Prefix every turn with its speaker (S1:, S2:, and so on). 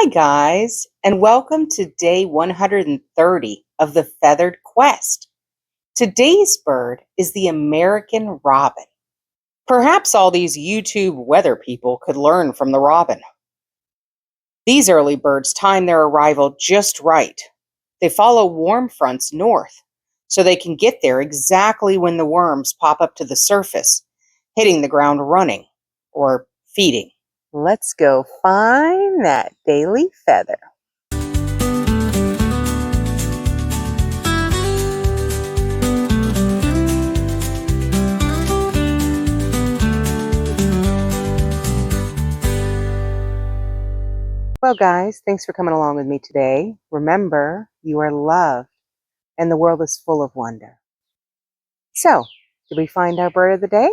S1: Hi, guys, and welcome to day 130 of the Feathered Quest. Today's bird is the American robin. Perhaps all these YouTube weather people could learn from the robin. These early birds time their arrival just right. They follow warm fronts north so they can get there exactly when the worms pop up to the surface, hitting the ground running or feeding. Let's go find that daily feather. Well, guys, thanks for coming along with me today. Remember, you are loved and the world is full of wonder. So, did we find our bird of the day?